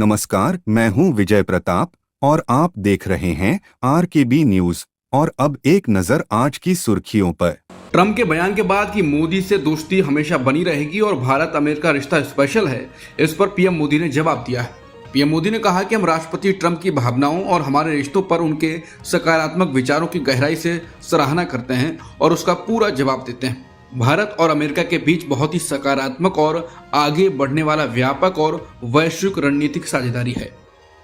नमस्कार, मैं हूं विजय प्रताप और आप देख रहे हैं RKB न्यूज। और अब एक नजर आज की सुर्खियों पर। ट्रंप के बयान के बाद कि मोदी से दोस्ती हमेशा बनी रहेगी और भारत अमेरिका रिश्ता स्पेशल है, इस पर पीएम मोदी ने जवाब दिया है। पीएम मोदी ने कहा कि हम राष्ट्रपति ट्रंप की भावनाओं और हमारे रिश्तों पर उनके सकारात्मक विचारों की गहराई से सराहना करते हैं और उसका पूरा जवाब देते हैं। भारत और अमेरिका के बीच बहुत ही सकारात्मक और आगे बढ़ने वाला व्यापक और वैश्विक रणनीतिक साझेदारी है।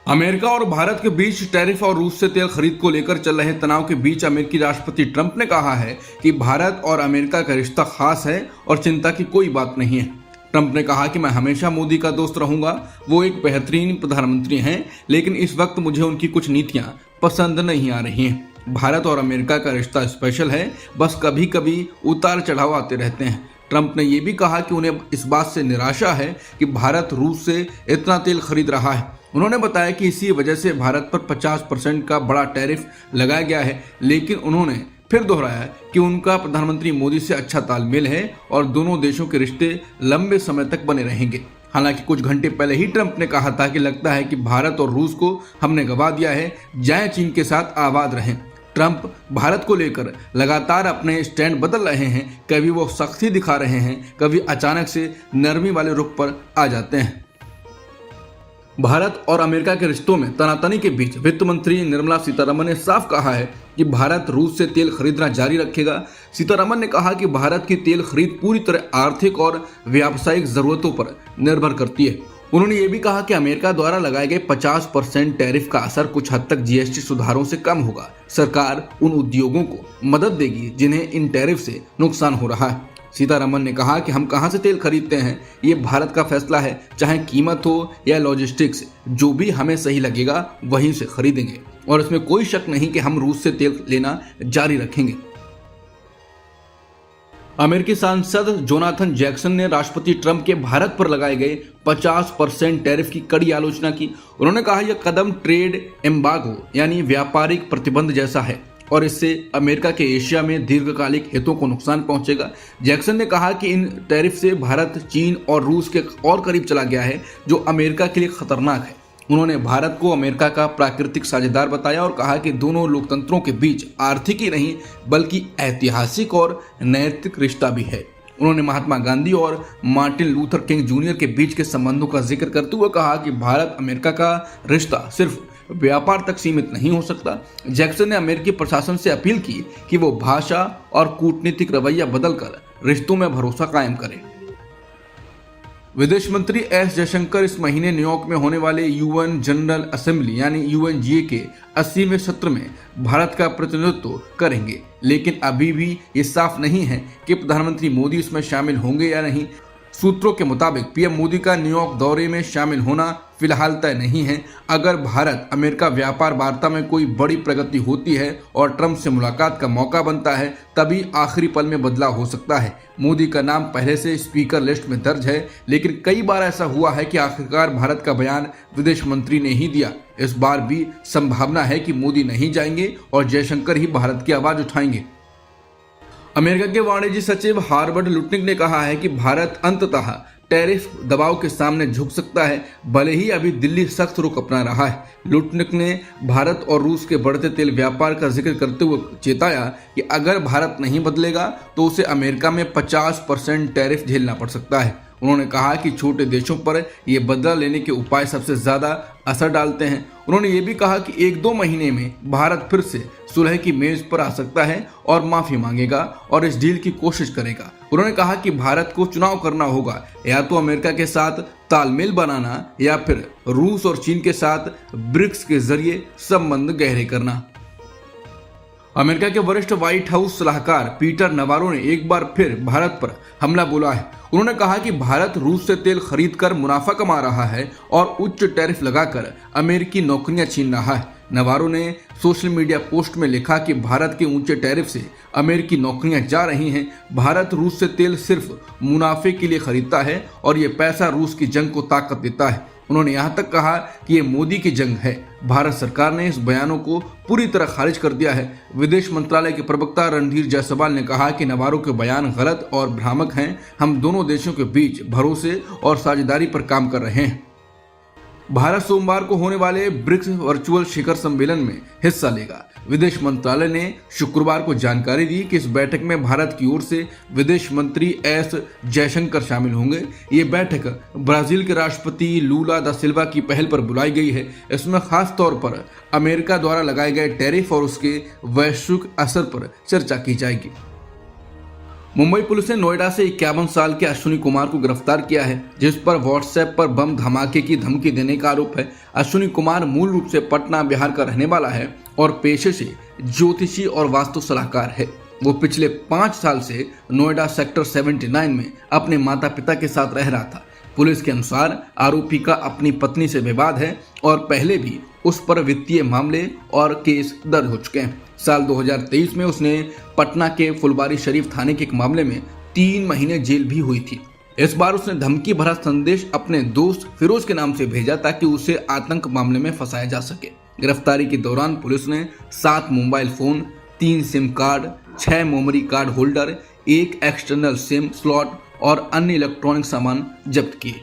अमेरिका और भारत के बीच टैरिफ और रूस से तेल खरीद को लेकर चल रहे तनाव के बीच अमेरिकी राष्ट्रपति ट्रंप ने कहा है कि भारत और अमेरिका का रिश्ता खास है और चिंता की कोई बात नहीं है। ट्रंप ने कहा कि मैं हमेशा मोदी का दोस्त रहूंगा। वो एक बेहतरीन प्रधानमंत्री हैं, लेकिन इस वक्त मुझे उनकी कुछ नीतियां पसंद नहीं आ रही हैं। भारत और अमेरिका का रिश्ता स्पेशल है, बस कभी कभी उतार चढ़ाव आते रहते हैं। ट्रंप ने यह भी कहा कि उन्हें इस बात से निराशा है कि भारत रूस से इतना तेल खरीद रहा है। उन्होंने बताया कि इसी वजह से भारत पर 50% का बड़ा टैरिफ लगाया गया है, लेकिन उन्होंने फिर दोहराया कि उनका प्रधानमंत्री मोदी से अच्छा तालमेल है और दोनों देशों के रिश्ते लंबे समय तक बने रहेंगे। हालांकि कुछ घंटे पहले ही ट्रंप ने कहा था कि लगता है कि भारत और रूस को हमने गवा दिया है, जाएं चीन के साथ आबाद रहें। ट्रंप भारत को लेकर लगातार अपने स्टैंड बदल रहे हैं। कभी वो सख्ती दिखा रहे हैं, कभी अचानक से नरमी वाले रुख पर आ जाते हैं। भारत और अमेरिका के रिश्तों में तनातनी के बीच वित्त मंत्री निर्मला सीतारमण ने साफ कहा है कि भारत रूस से तेल खरीदना जारी रखेगा। सीतारमण ने कहा कि भारत की तेल खरीद पूरी तरह आर्थिक और व्यावसायिक जरूरतों पर निर्भर करती है। उन्होंने ये भी कहा कि अमेरिका द्वारा लगाए गए 50% टैरिफ का असर कुछ हद तक जीएसटी सुधारों से कम होगा। सरकार उन उद्योगों को मदद देगी जिन्हें इन टैरिफ से नुकसान हो रहा है। सीतारमण ने कहा कि हम कहां से तेल खरीदते हैं ये भारत का फैसला है, चाहे कीमत हो या लॉजिस्टिक्स, जो भी हमें सही लगेगा वहीं से खरीदेंगे और इसमें कोई शक नहीं कि हम रूस से तेल लेना जारी रखेंगे। अमेरिकी सांसद जोनाथन जैक्सन ने राष्ट्रपति ट्रंप के भारत पर लगाए गए 50% टैरिफ की कड़ी आलोचना की। उन्होंने कहा यह कदम ट्रेड एम्बार्गो यानी व्यापारिक प्रतिबंध जैसा है और इससे अमेरिका के एशिया में दीर्घकालिक हितों को नुकसान पहुंचेगा। जैक्सन ने कहा कि इन टैरिफ से भारत चीन और रूस के और करीब चला गया है, जो अमेरिका के लिए खतरनाक है। उन्होंने भारत को अमेरिका का प्राकृतिक साझेदार बताया और कहा कि दोनों लोकतंत्रों के बीच आर्थिक ही नहीं बल्कि ऐतिहासिक और नैतिक रिश्ता भी है। उन्होंने महात्मा गांधी और मार्टिन लूथर किंग जूनियर के बीच के संबंधों का जिक्र करते हुए कहा कि भारत अमेरिका का रिश्ता सिर्फ व्यापार तक सीमित नहीं हो सकता। जैक्सन ने अमेरिकी प्रशासन से अपील की कि वो भाषा और कूटनीतिक रवैया बदलकर रिश्तों में भरोसा कायम करे। विदेश मंत्री एस जयशंकर इस महीने न्यूयॉर्क में होने वाले यूएन जनरल असेंबली यानी यूएनजीए के 80वें सत्र में भारत का प्रतिनिधित्व करेंगे, लेकिन अभी भी ये साफ नहीं है कि प्रधानमंत्री मोदी इसमें शामिल होंगे या नहीं। सूत्रों के मुताबिक पीएम मोदी का न्यूयॉर्क दौरे में शामिल होना फिलहाल तय नहीं है। अगर भारत अमेरिका व्यापार वार्ता में कोई बड़ी प्रगति होती है और ट्रंप से मुलाकात का मौका बनता है, तभी आखिरी पल में बदलाव हो सकता है। मोदी का नाम पहले से स्पीकर लिस्ट में दर्ज है, लेकिन कई बार ऐसा हुआ है कि आखिरकार भारत का बयान विदेश मंत्री ने ही दिया। इस बार भी संभावना है कि मोदी नहीं जाएंगे और जयशंकर ही भारत की आवाज उठाएंगे। अमेरिका के वाणिज्य सचिव हार्बर्ट लुटनिक ने कहा है कि भारत अंततः टैरिफ दबाव के सामने झुक सकता है, भले ही अभी दिल्ली सख्त रुख अपना रहा है। लुटनिक ने भारत और रूस के बढ़ते तेल व्यापार का जिक्र करते हुए चेताया कि अगर भारत नहीं बदलेगा तो उसे अमेरिका में 50% टैरिफ झेलना पड़ सकता है। उन्होंने कहा कि छोटे देशों पर ये बदला लेने के उपाय सबसे ज्यादा असर डालते हैं। उन्होंने ये भी कहा कि 1-2 महीने में भारत फिर से सुलह की मेज पर आ सकता है और माफी मांगेगा और इस डील की कोशिश करेगा। उन्होंने कहा कि भारत को चुनाव करना होगा, या तो अमेरिका के साथ तालमेल बनाना या फिर रूस और चीन के साथ ब्रिक्स के जरिए संबंध गहरे करना। अमेरिका के वरिष्ठ व्हाइट हाउस सलाहकार पीटर नवारो ने एक बार फिर भारत पर हमला बोला है। उन्होंने कहा कि भारत रूस से तेल खरीदकर मुनाफा कमा रहा है और उच्च टैरिफ लगाकर अमेरिकी नौकरियां छीन रहा है। नवारो ने सोशल मीडिया पोस्ट में लिखा कि भारत के ऊंचे टैरिफ से अमेरिकी नौकरियां जा रही हैं। भारत रूस से तेल सिर्फ मुनाफे के लिए खरीदता है और ये पैसा रूस की जंग को ताकत देता है। उन्होंने यहाँ तक कहा कि ये मोदी की जंग है। भारत सरकार ने इस बयानों को पूरी तरह खारिज कर दिया है। विदेश मंत्रालय के प्रवक्ता रणधीर जायसवाल ने कहा कि नवारो के बयान गलत और भ्रामक हैं। हम दोनों देशों के बीच भरोसे और साझेदारी पर काम कर रहे हैं। भारत सोमवार को होने वाले ब्रिक्स वर्चुअल शिखर सम्मेलन में हिस्सा लेगा। विदेश मंत्रालय ने शुक्रवार को जानकारी दी कि इस बैठक में भारत की ओर से विदेश मंत्री एस जयशंकर शामिल होंगे। ये बैठक ब्राजील के राष्ट्रपति लूला दा सिल्वा की पहल पर बुलाई गई है। इसमें खास तौर पर अमेरिका द्वारा लगाए गए टैरिफ और उसके वैश्विक असर पर चर्चा की जाएगी। मुंबई पुलिस ने नोएडा से 51 साल के अश्विनी कुमार को गिरफ्तार किया है, जिस पर व्हाट्सएप पर बम धमाके की धमकी देने का आरोप है। अश्विनी कुमार मूल रूप से पटना, बिहार का रहने वाला है और पेशे से ज्योतिषी और वास्तु सलाहकार है। वो पिछले 5 साल से नोएडा सेक्टर 79 में अपने माता पिता के साथ रह रहा था। पुलिस के अनुसार आरोपी का अपनी पत्नी से विवाद है और पहले भी उस पर वित्तीय मामले और केस दर्ज हो चुके हैं। साल 2023 में उसने पटना के फुलवारी शरीफ थाने के एक मामले में 3 महीने जेल भी हुई थी। इस बार उसने धमकी भरा संदेश अपने दोस्त फिरोज के नाम से भेजा ताकि उसे आतंक मामले में फंसाया जा सके। गिरफ्तारी के दौरान पुलिस ने 7 mobile phone, 3 SIM card, 6 memory card holder, 1 external SIM slot और अन्य इलेक्ट्रॉनिक सामान जब्त किए।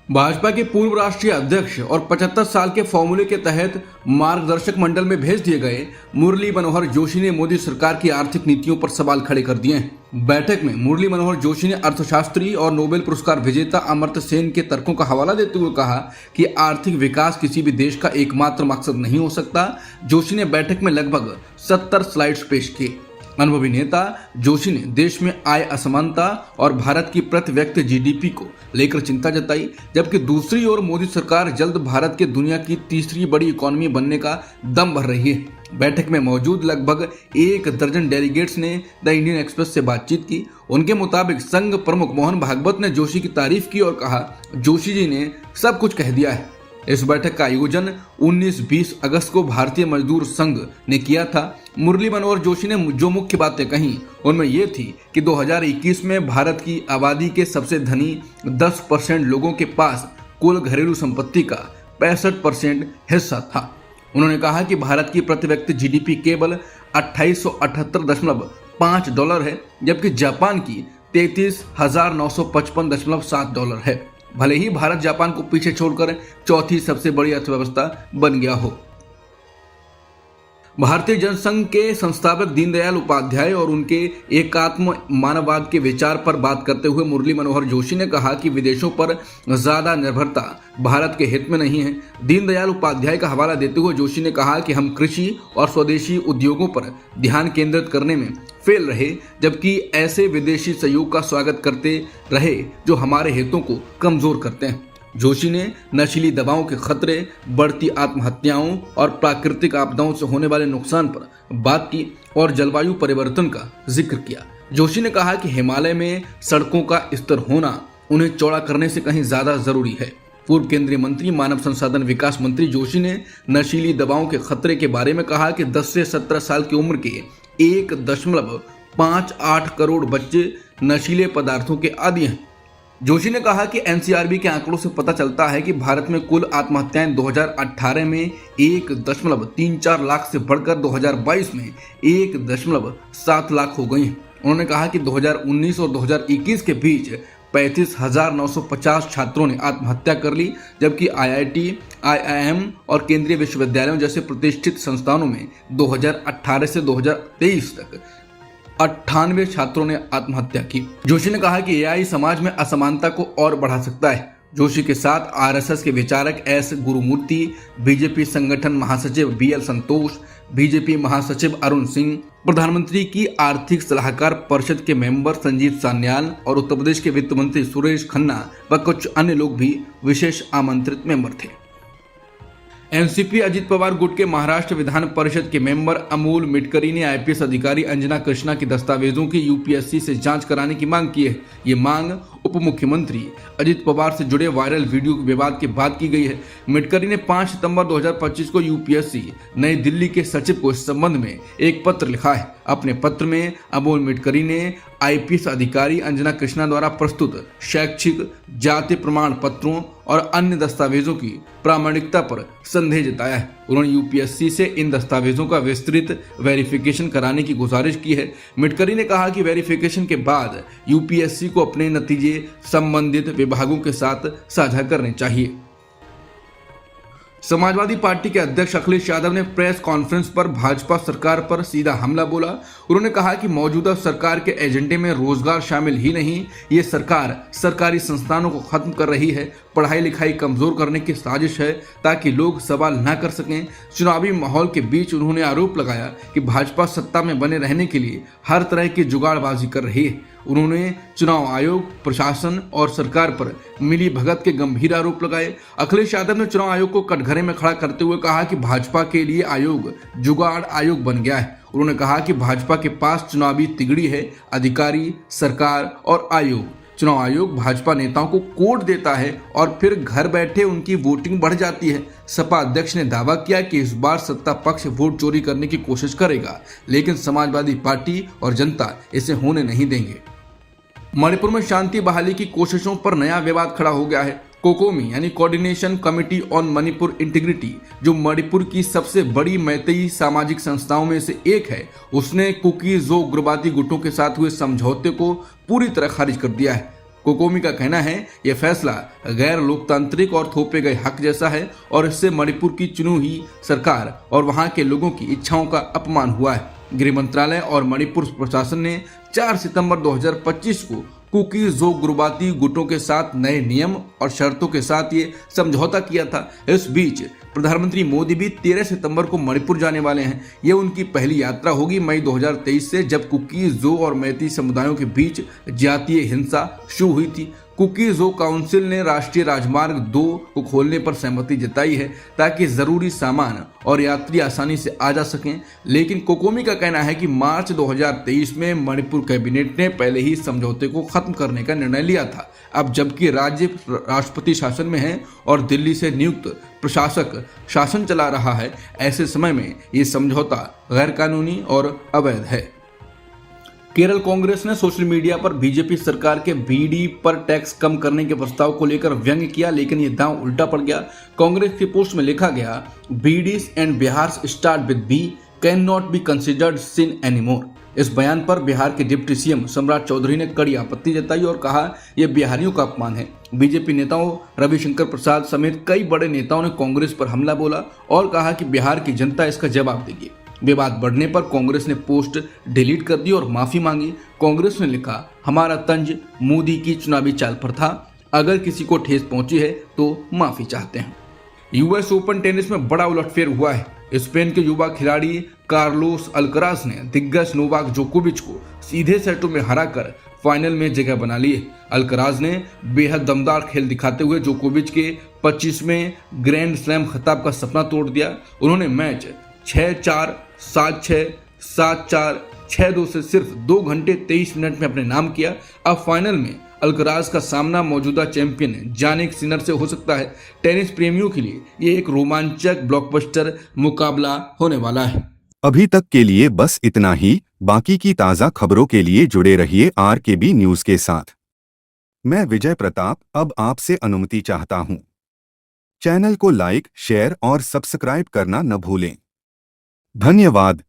भाजपा के पूर्व राष्ट्रीय अध्यक्ष और 75 साल के फॉर्मूले के तहत मार्गदर्शक मंडल में भेज दिए गए मुरली मनोहर जोशी ने मोदी सरकार की आर्थिक नीतियों पर सवाल खड़े कर दिए हैं। बैठक में मुरली मनोहर जोशी ने अर्थशास्त्री और नोबेल पुरस्कार विजेता अमर्त्य सेन के तर्कों का हवाला देते हुए कहा कि आर्थिक विकास किसी भी देश का एकमात्र मकसद नहीं हो सकता। जोशी ने बैठक में लगभग 70 स्लाइड्स पेश किए। अनुभवी नेता जोशी ने देश में आय असमानता और भारत की प्रति व्यक्ति जीडीपी को लेकर चिंता जताई, जबकि दूसरी ओर मोदी सरकार जल्द भारत के दुनिया की तीसरी बड़ी इकोनॉमी बनने का दम भर रही है। बैठक में मौजूद लगभग 1 दर्जन डेलीगेट्स ने द इंडियन एक्सप्रेस से बातचीत की। उनके मुताबिक संघ प्रमुख मोहन भागवत ने जोशी की तारीफ की और कहा, जोशी जी ने सब कुछ कह दिया है। इस बैठक का आयोजन 19-20 अगस्त को भारतीय मजदूर संघ ने किया था। मुरली मनोहर जोशी ने जो मुख्य बातें कहीं उनमें यह थी कि 2021 में भारत की आबादी के सबसे धनी 10% लोगों के पास कुल घरेलू संपत्ति का 65% हिस्सा था। उन्होंने कहा कि भारत की प्रति व्यक्ति जीडीपी केवल $2878.5 है, जबकि जापान की $33,955.7 है। भले ही भारत जापान को पीछे छोड़कर चौथी सबसे बड़ी अर्थव्यवस्था बन गया हो। भारतीय जनसंघ के संस्थापक दीनदयाल उपाध्याय और उनके एकात्म मानववाद के विचार पर बात करते हुए मुरली मनोहर जोशी ने कहा कि विदेशों पर ज्यादा निर्भरता भारत के हित में नहीं है। दीनदयाल उपाध्याय का हवाला देते हुए जोशी ने कहा कि हम कृषि और स्वदेशी उद्योगों पर ध्यान केंद्रित करने में फेल रहे, जबकि ऐसे विदेशी सहयोग का स्वागत करते रहे जो हमारे हितों को कमजोर करते हैं। जोशी ने नशीली दवाओं के खतरे, बढ़ती आत्महत्याओं और प्राकृतिक आपदाओं से होने वाले नुकसान पर बात की और जलवायु परिवर्तन का जिक्र किया। जोशी ने कहा कि हिमालय में सड़कों का स्तर होना उन्हें चौड़ा करने से कहीं ज्यादा जरूरी है। पूर्व केंद्रीय मंत्री, मानव संसाधन विकास मंत्री जोशी ने नशीली दवाओं के खतरे के बारे में कहा कि 10 से 17 साल की उम्र के 1.58 करोड़ बच्चे नशीले पदार्थों के आदी हैं। जोशी ने कहा कि एनसीआरबी के आंकड़ों से पता चलता है कि भारत में कुल आत्महत्याएं 2018 में 1.34 लाख से बढ़कर 2022 में 1.7 लाख हो गई हैं। उन्होंने कहा कि 2019 और 2021 के बीच 35,950 छात्रों ने आत्महत्या कर ली, जबकि आईआईटी, आईआईएम और केंद्रीय विश्वविद्यालयों जैसे प्रतिष्ठित संस्थानों में 2018 से 2023 तक 98 छात्रों ने आत्महत्या की। जोशी ने कहा कि एआई समाज में असमानता को और बढ़ा सकता है। जोशी के साथ आरएसएस के विचारक एस गुरुमूर्ति, बीजेपी संगठन महासचिव बीएल संतोष, बीजेपी महासचिव अरुण सिंह, प्रधानमंत्री की आर्थिक सलाहकार परिषद के मेंबर संजीव सान्याल और उत्तर प्रदेश के वित्त मंत्री सुरेश खन्ना व कुछ अन्य लोग भी विशेष आमंत्रित मेंबर थे। एनसीपी अजित पवार गुट के महाराष्ट्र विधान परिषद के मेंबर अमोल मिटकरी ने आईपीएस अधिकारी अंजना कृष्णा की दस्तावेजों की यूपीएससी से जांच कराने की मांग की है। ये मांग उप मुख्यमंत्री अजित पवार से जुड़े वायरल वीडियो विवाद के बाद की गई है। मिटकरी ने 5 सितंबर 2025 को यूपीएससी नई दिल्ली के सचिव को इस संबंध में एक पत्र लिखा है। अपने पत्र में अमोल मिटकरी ने आईपीएस अधिकारी अंजना कृष्णा द्वारा प्रस्तुत शैक्षिक, जाति प्रमाण पत्रों और अन्य दस्तावेजों की प्रामाणिकता पर संदेह जताया है। उन्होंने यूपीएससी से इन दस्तावेजों का विस्तृत वेरिफिकेशन कराने की गुजारिश की है। मिटकरी ने कहा कि वेरिफिकेशन के बाद यूपीएससी को अपने नतीजे संबंधित विभागों के साथ साझा करने चाहिए। समाजवादी पार्टी के अध्यक्ष अखिलेश यादव ने प्रेस कॉन्फ्रेंस पर भाजपा सरकार पर सीधा हमला बोला। उन्होंने कहा कि मौजूदा सरकार के एजेंडे में रोजगार शामिल ही नहीं, ये सरकार सरकारी संस्थानों को खत्म कर रही है, पढ़ाई लिखाई कमजोर करने की साजिश है ताकि लोग सवाल न कर सकें। चुनावी माहौल के बीच उन्होंने आरोप लगाया कि भाजपा सत्ता में बने रहने के लिए हर तरह की जुगाड़बाजी कर रही है। उन्होंने चुनाव आयोग, प्रशासन और सरकार पर मिली भगत के गंभीर आरोप लगाए। अखिलेश यादव ने चुनाव आयोग को कटघरे में खड़ा करते हुए कहा कि भाजपा के लिए आयोग जुगाड़ आयोग बन गया है। उन्होंने कहा कि भाजपा के पास चुनावी तिगड़ी है, अधिकारी, सरकार और आयोग। चुनाव आयोग भाजपा नेताओं को कोड देता है और फिर घर बैठे उनकी वोटिंग बढ़ जाती है। सपा अध्यक्ष ने दावा किया कि इस बार सत्ता पक्ष वोट चोरी करने की कोशिश करेगा, लेकिन समाजवादी पार्टी और जनता इसे होने नहीं देंगे। मणिपुर में शांति बहाली की कोशिशों पर नया विवाद खड़ा हो गया है। कोकोमी यानी coordination committee on Manipur integrity, जो मणिपुर की सबसे बड़ी मैतेई सामाजिक संस्थाओं में से एक है, उसने कुकी-ज़ो उग्रवादी गुटों के साथ हुए समझौते को पूरी तरह खारिज कर दिया है। कोकोमी का कहना है यह फैसला गैर लोकतांत्रिक और थोपे गए हक जैसा है और इससे मणिपुर की चुनी हुई सरकार और वहां के लोगों की इच्छाओं का अपमान हुआ है। गृह मंत्रालय और मणिपुर प्रशासन ने 4 सितंबर 2025 को कुकी-ज़ो उग्रवादी गुटों के साथ नए नियम और शर्तों के साथ ये समझौता किया था। इस बीच प्रधानमंत्री मोदी भी 13 सितंबर को मणिपुर जाने वाले हैं। ये उनकी पहली यात्रा होगी मई 2023 से, जब कुकी-ज़ो और मैती समुदायों के बीच जातीय हिंसा शुरू हुई थी। कुकी-ज़ो काउंसिल ने राष्ट्रीय राजमार्ग 2 को खोलने पर सहमति जताई है ताकि जरूरी सामान और यात्री आसानी से आ जा सकें, लेकिन कोकोमी का कहना है कि मार्च 2023 में मणिपुर कैबिनेट ने पहले ही समझौते को खत्म करने का निर्णय लिया था। अब जबकि राज्य राष्ट्रपति शासन में है और दिल्ली से नियुक्त प्रशासक शासन चला रहा है, ऐसे समय में ये समझौता गैर कानूनी और अवैध है। केरल कांग्रेस ने सोशल मीडिया पर बीजेपी सरकार के बीड़ी पर टैक्स कम करने के प्रस्ताव को लेकर व्यंग्य किया, लेकिन यह दांव उल्टा पड़ गया। कांग्रेस की पोस्ट में लिखा गया, bidis and Bihar start with B can not be considered sin anymore. इस बयान पर बिहार के डिप्टी सीएम सम्राट चौधरी ने कड़ी आपत्ति जताई और कहा यह बिहारियों का अपमान है। बीजेपी नेताओं रविशंकर प्रसाद समेत कई बड़े नेताओं ने कांग्रेस पर हमला बोला और कहा कि बिहार की जनता इसका जवाब देगी। विवाद बढ़ने पर कांग्रेस ने पोस्ट डिलीट कर दी और माफी मांगी। कांग्रेस ने लिखा, हमारा तंज मोदी की चुनावी चाल पर था, अगर किसी को ठेस पहुंची है तो माफी चाहते हैं। यूएस ओपन टेनिस में बड़ा उलटफेर हुआ है। स्पेन के युवा खिलाड़ी कार्लोस अल्कराज ने दिग्गज नोवाक जोकोविच को सीधे सेटों में हराकर फाइनल में जगह बना ली है। अल्कराज ने बेहद दमदार खेल दिखाते हुए जोकोविच के 25वें ग्रैंड स्लैम खिताब का सपना तोड़ दिया। उन्होंने मैच 6-4, 7-6, 7-4, 6-2 से सिर्फ 2 घंटे 23 मिनट में अपने नाम किया। अब फाइनल में अल्कराज का सामना मौजूदा चैंपियन जानिक सिनर से हो सकता है। टेनिस प्रेमियों के लिए ये एक रोमांचक ब्लॉकबस्टर मुकाबला होने वाला है। अभी तक के लिए बस इतना ही। बाकी की ताज़ा खबरों के लिए जुड़े रहिए RKB न्यूज़ के साथ। मैं विजय प्रताप अब आपसे अनुमति चाहता हूं। चैनल को लाइक, शेयर और सब्सक्राइब करना न भूलें। धन्यवाद।